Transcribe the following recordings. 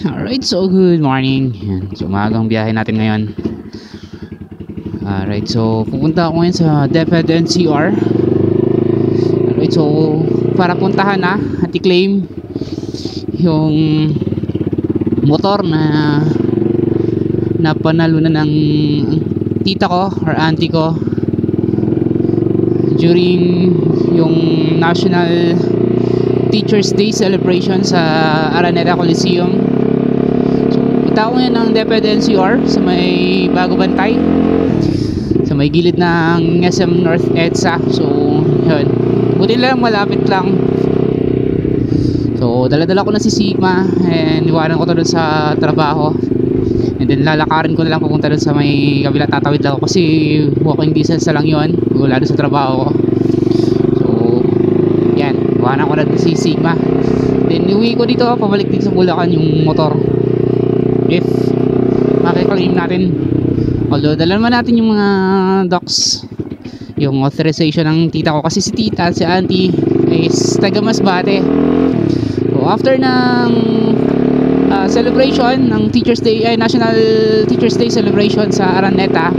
Alright, so good morning. Yan. So umagang biyahe natin ngayon. Alright, so pupunta ako ngayon sa DepEd NCR. Alright, so para puntahan na at i-claim yung motor na napanalunan ng tita ko or auntie ko during yung National Teachers Day celebration sa Araneta Coliseum. So punta ako ngayon ng DepEd NCR sa may Bago Bantay, sa may gilid ng SM North EDSA. So yun, buti lang malapit lang. So dala-dala ko na si Sigma and iwanan ko to dun sa trabaho, and then lalakarin ko na lang pupunta dun sa may kabila. Tatawid lang ako kasi walking distance na lang yun mula dun sa trabaho ko. So yan, iwanan ko na dun si Sigma, then iuwi ko dito, pabalik dito sa Bulacan yung motor if makikclaim natin. Although dala naman natin yung mga docs, yung authorization ng tita ko, kasi si tita at si auntie is taga Masbate. So after ng celebration ng Teachers Day, National Teachers Day celebration sa Araneta,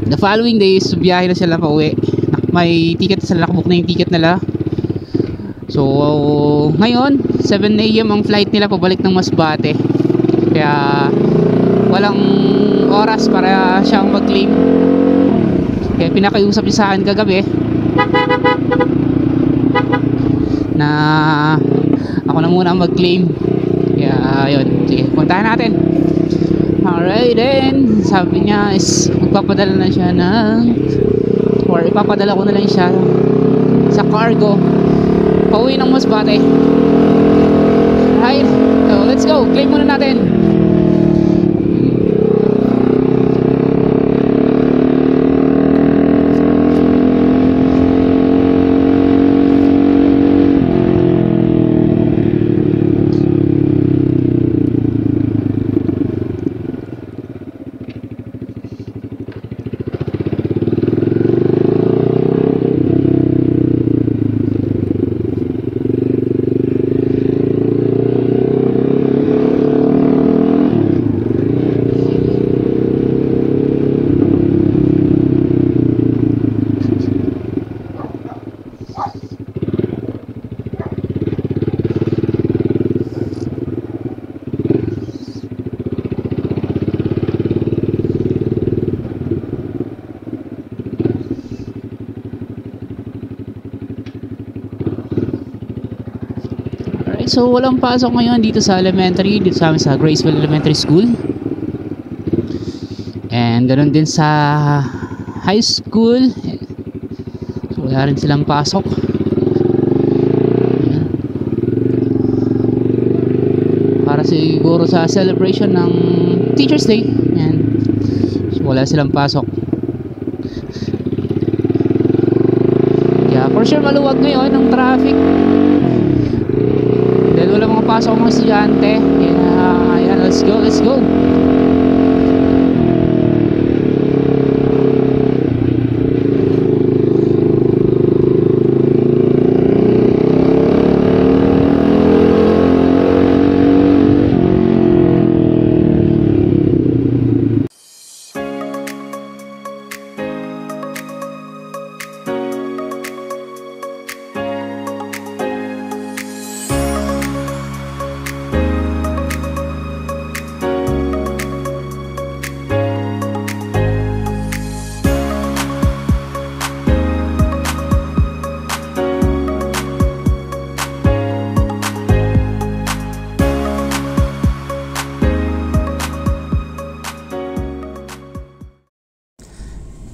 the following days biyahe na sila pa uwi. May ticket sila, nakabook na yung ticket nila. So ngayon 7 AM ang flight nila pabalik ng Masbate, kaya walang oras para siyang mag-claim. Kaya pinakiusap niya sa akin kagabi na ako na muna mag-claim. Kaya yun, sige, puntahan natin. Alright, then sabi niya is magpapadala na siya or ipapadala ko na lang siya sa cargo pauwi ng Masbate. Alright, so let's go, claim muna natin. So walang pasok ngayon dito sa elementary, dito sa amin sa Graceville Elementary School, and ganoon din sa high school. So wala rin silang pasok. Para siguro sa celebration ng Teachers Day. Yan. So wala silang pasok. Kaya for sure maluwag ngayon ang traffic dahil wala mga pasok mga estudyante. Ayan, let's go, let's go.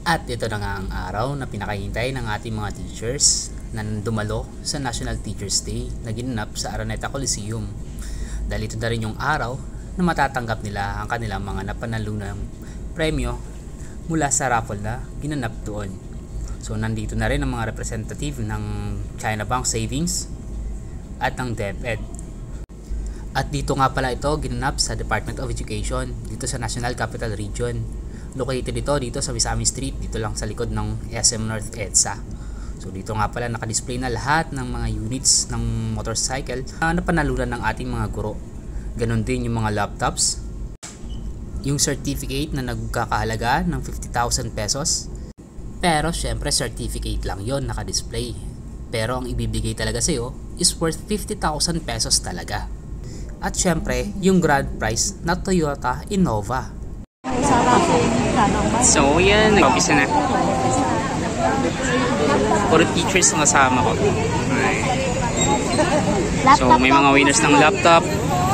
At ito na nga ang araw na pinakahintay ng ating mga teachers na dumalo sa National Teachers Day na ginanap sa Araneta Coliseum. Dahil ito na rin yung araw na matatanggap nila ang kanilang mga napanalunang premyo mula sa raffle na ginanap doon. So nandito na rin ang mga representative ng China Bank Savings at ng DepEd. At dito nga pala ito ginanap sa Department of Education dito sa National Capital Region. Located dito sa Misami Street, dito lang sa likod ng SM North EDSA. So dito nga pala nakadisplay na lahat ng mga units ng motorcycle na napanalunan ng ating mga guro Ganon din yung mga laptops. Yung certificate na nagkakahalaga ng 50,000 pesos. Pero syempre certificate lang yon, naka-display. Pero ang ibibigay talaga sa'yo is worth 50,000 pesos talaga. At syempre, yung grand prize na Toyota Innova. So yan, nag-umpisa na. Puro teachers ang kasama ko. So may mga winners ng laptop,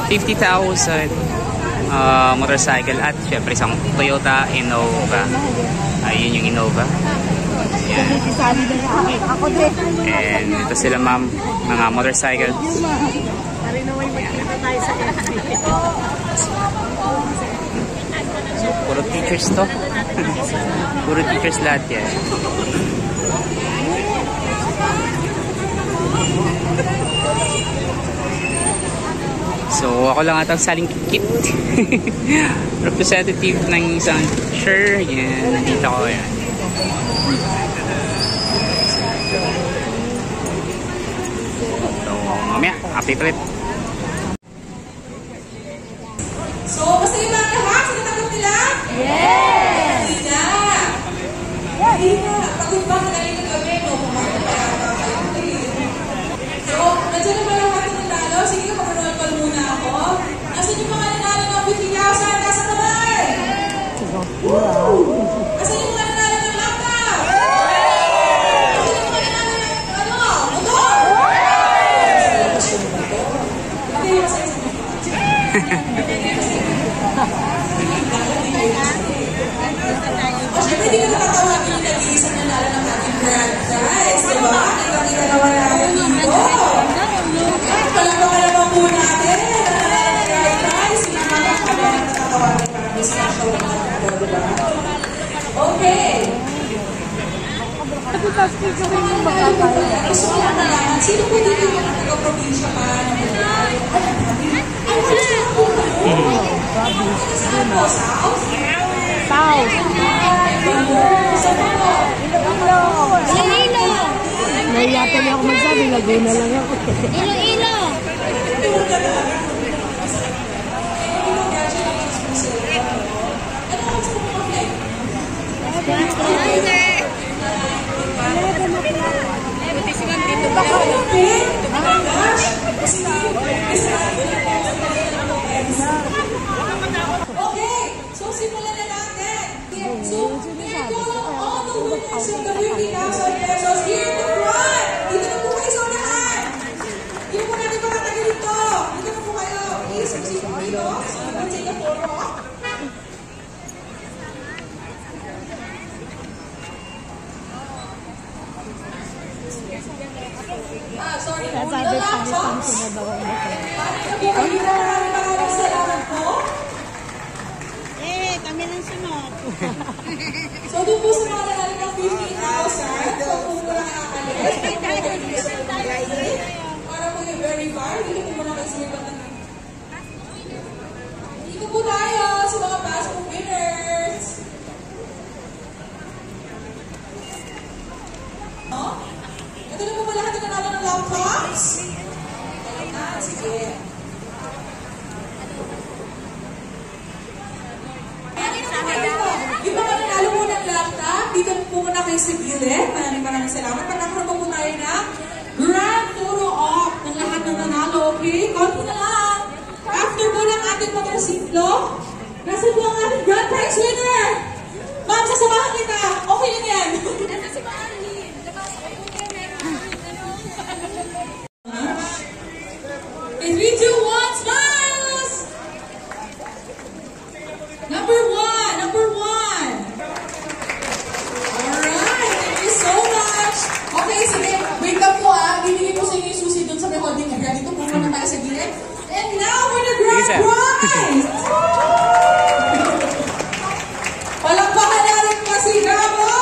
50,000, motorcycle at syempre isang Toyota Innova. Ayun yung Innova. Yan. And ito sila ma'am, mga motorcycle. So puro teachers to. Puro teachers lahat yan. So ako lang atang saling kit. Representative ng isang teacher. Yan, nandito ko yan. So mamaya, happy trip. So, basta yung mga lahat, sinatanggap nila? Yes! Hindi na! Hindi na! Pagod ba na rin ng gabi, no? Pumakot pa yata kayo. So, nandiyan na ba lahat ng nanalo? Sige, kapag-roll muna ako. Nasaan yung mga nanalo ng 50,000? Nasa kamay! Nasaan yung mga nanalo ng laptop? Nasaan yung mga nanalo ng, motor? Okay, masaya sa mga. O syempre, hindi ka nakatawagin yung nag-iisang nanalo ng ating grand prize, diba? Ikakita naman natin dito. Palakpakan naman po natin. Nanalo ng grand prize. Hindi naman kami ang nakatawagin para may special naman po, diba? Okay. Gusto ko lang nalaman, sino po dito yung taga-probinsya pa ng Bulacan? Ay, wala na po kayo. Saan po? South? South. Saan po? Iloilo. Nahiyata niya ako magsabi, Laguna lang ako. Iloilo. Okay, so simulan na natin. So, we're calling all the winners of the 50,000 pesos here in the front. Dito na po kayo sa unahan. Dito po natin patatagal dito. Dito na po kayo. Please, proceed po dito. So, you can take a photo. Sorry po. Dito laptops. Maraming salamat po. Kami lang sunod. So, doon po sa mga nanalo ng 50,000, so kung wala nakakalit, para po yung verify, dito po muna kayo sa iba na. Dito po tayo sa mga passport winners. No? Ito na po ba lahat na nanalo ng laptops? Sige. Yung mga nanalo po ng laptop, dito po muna kayo sa gilid. Maraming salamat. Pagkakaroon po tayo ng grand photo op ng lahat ng nanalo. Okay? Konti na lang. After po ng ating motorsiklo, nasa po ang ating grand prize winner. Ma'am, sasamahan kita. Okay lang yan. Nasa si Marlene. Okay, 3, 2, 1, smiles! Number one. Alright, thank you so much. Okay, sige, wait lang po bibigay po sa inyo yung susi dun sa may holding area. Dito po muna tayo sa gilid. And now for the grand prize! Palakpakan natin po si Gabo!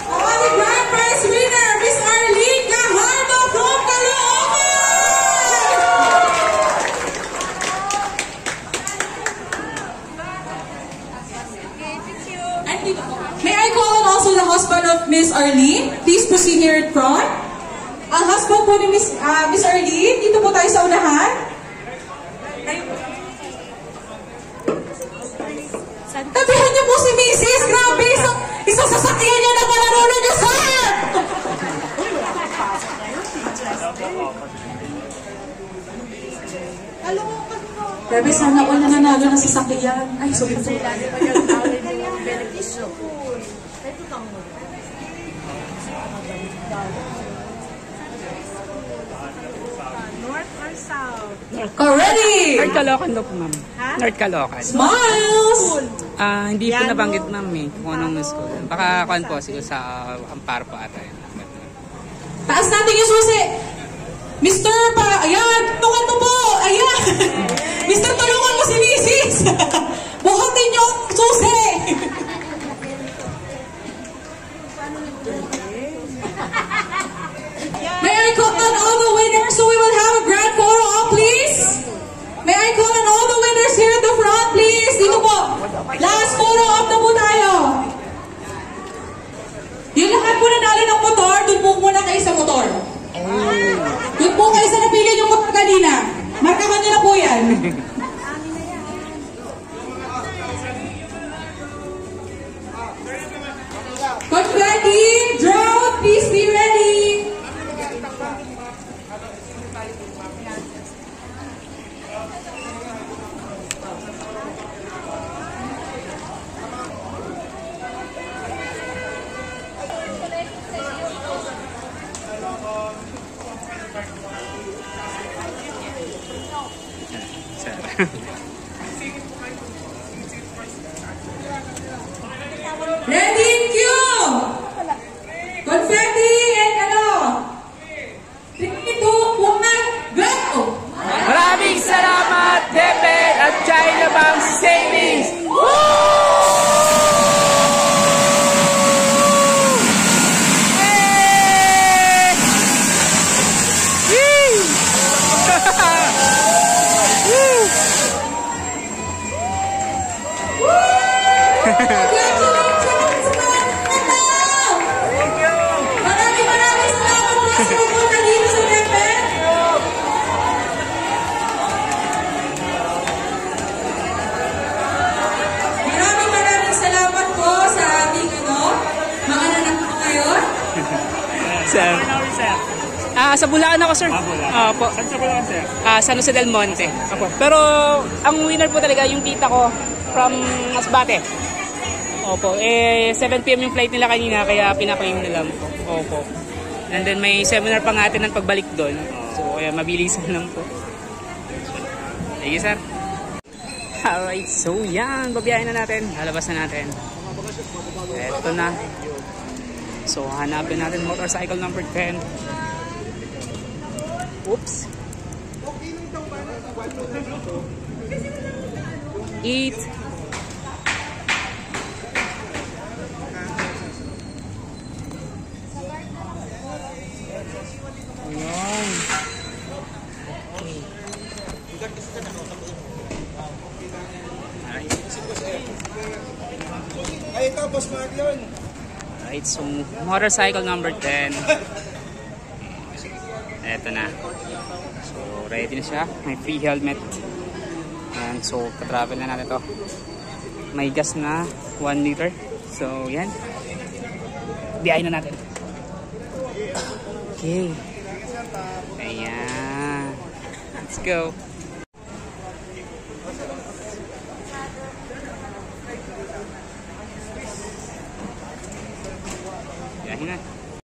Ang ating grand prize winner, Miss Arlene Gajardo from Caloocan! May I call on also the husband of Miss Arlene? Please proceed here in front. Ang husband po ni Miss Arlene, dito po tayo sa unahan. Tabihan niyo po si Mrs. Grabe, isa sa sakyan niya na nanonood niya, sir! Grabe, sana all nananalo ng sasakyan. Ay, sorry. North or south? Ready! North Caloocan daw po, ma'am. North Caloocan. Smiles! Hindi po nabanggit, ma'am, kung anong school. Baka kuan po, siguro sa Amparo po ata yun. Taas natin yung susi! Mr. Ayan! Tulungan mo po! Ayan! Mr. Tulungan mo si Mrs. Buhatin yung susi! May I call on all the winners so we will have a grand photo op, please? May I call on all the winners here at the front, please? Dito po. Last photo op na po tayo. Yung lahat po nanalo ng motor, doon po muna kayo sa motor. Doon po kayo sa napili yung motor kanina. Markahan niyo na po yan. Confetti, drone, please be ready. Ready, cue! Confetti and ano? 3, 2, 1, go! Maraming salamat, DepEd at China Bank Savings! Congratulations! Maraming salamat po sa pupunta dito sa DepEd. Maraming salamat po sa ating mga nanak po ngayon. Sir. Sa Bulacan ako, sir. Opo. Saan sa Bulacan, sir? San Jose del Monte. Opo. Pero ang winner po talaga yung tita ko from Masbate. Opo. 7 PM yung flight nila kanina kaya pinaklaim na lang po. Opo. And then may seminar pa nga atin ng pagbalik doon. So kaya mabilisan lang po. Thank you, sir. Alright, so yan. Babiyahin na natin. Lalabas na natin. Eto na. So hanapin natin motorcycle number 10. Oops. 8. Ayan. Ay, ito, Boss Marlon. Alright, so motorcycle number 10. Eto na. So ready na siya. May free helmet. And so ka-travel na natin to. May gas na 1 liter. So yan. Biyahin na natin. Okay. Ayan. Let's go. Biyahin na.